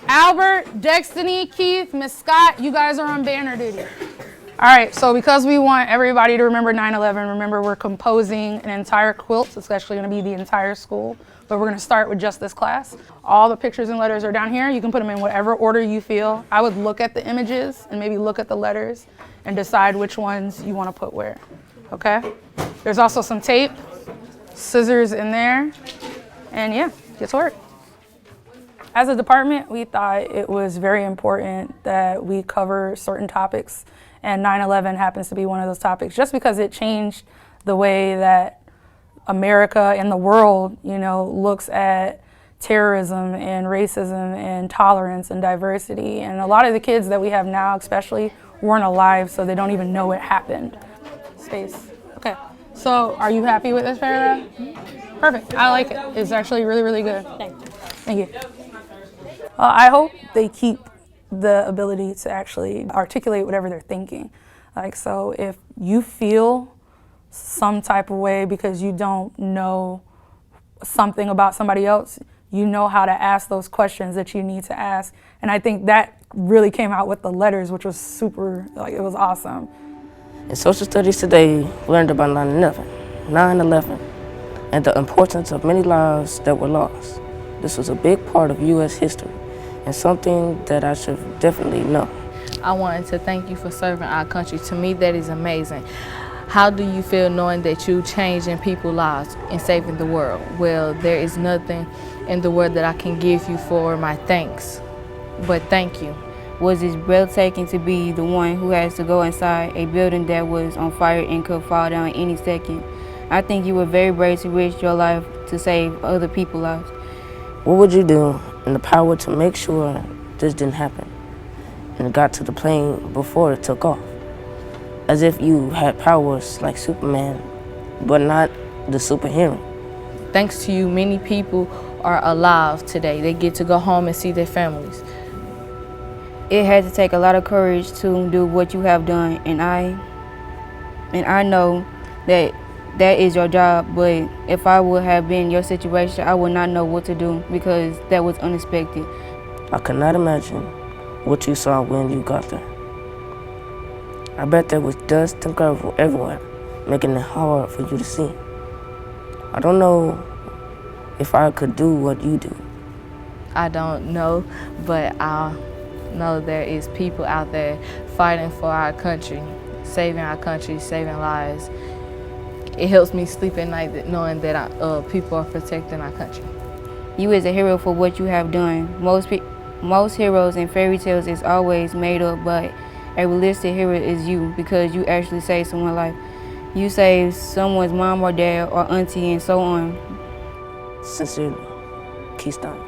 Albert, Destiny, Keith, Miss Scott, you guys are on banner duty. All right, so because we want everybody to remember 9/11, remember we're composing an entire quilt. It's actually gonna be the entire school, but we're gonna start with just this class. All the pictures and letters are down here. You can put them in whatever order you feel. I would look at the images and maybe look at the letters and decide which ones you wanna put where, okay? There's also some tape, scissors in there, and yeah, get to work. As a department, we thought it was very important that we cover certain topics, and 9/11 happens to be one of those topics, just because it changed the way that America and the world, looks at terrorism and racism and tolerance and diversity. And a lot of the kids that we have now especially weren't alive, so they don't even know it happened. Space. Okay, so are you happy with this paragraph? Perfect, I like it. It's actually really, really good. Thank you. I hope they keep the ability to actually articulate whatever they're thinking. So if you feel some type of way because you don't know something about somebody else, you know how to ask those questions that you need to ask. And I think that really came out with the letters, which was super, it was awesome. In social studies today, we learned about 9/11, and the importance of many lives that were lost. This was a big part of U.S. history, and something that I should definitely know. I wanted to thank you for serving our country. To me, that is amazing. How do you feel knowing that you changing people's lives and saving the world? Well, there is nothing in the world that I can give you for my thanks, but thank you. Was it breathtaking to be the one who has to go inside a building that was on fire and could fall down any second? I think you were very brave to risk your life to save other people's lives. What would you do in the power to make sure this didn't happen and got to the plane before it took off? As if you had powers like Superman, but not the superhero. Thanks to you, many people are alive today. They get to go home and see their families. It had to take a lot of courage to do what you have done, and I know that is your job, but if I would have been in your situation, I would not know what to do because that was unexpected. I could not imagine what you saw when you got there. I bet there was dust and gravel everywhere, making it hard for you to see. I don't know if I could do what you do. I don't know, but I know there is people out there fighting for our country, saving lives. It helps me sleep at night knowing that people are protecting our country. You is a hero for what you have done. Most heroes in fairy tales is always made up, but a realistic hero is you because you actually saved someone's life. You saved someone's mom or dad or auntie and so on. Sincerely, Keystone.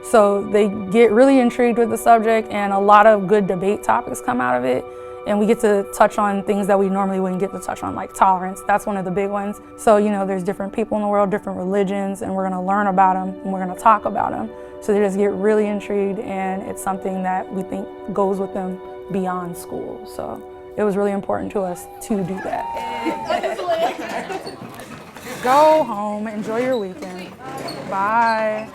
So they get really intrigued with the subject, and a lot of good debate topics come out of it. And we get to touch on things that we normally wouldn't get to touch on, like tolerance. That's one of the big ones. So, there's different people in the world, different religions, and we're gonna learn about them, and we're gonna talk about them. So they just get really intrigued, and it's something that we think goes with them beyond school. So it was really important to us to do that. Go home, enjoy your weekend. Bye.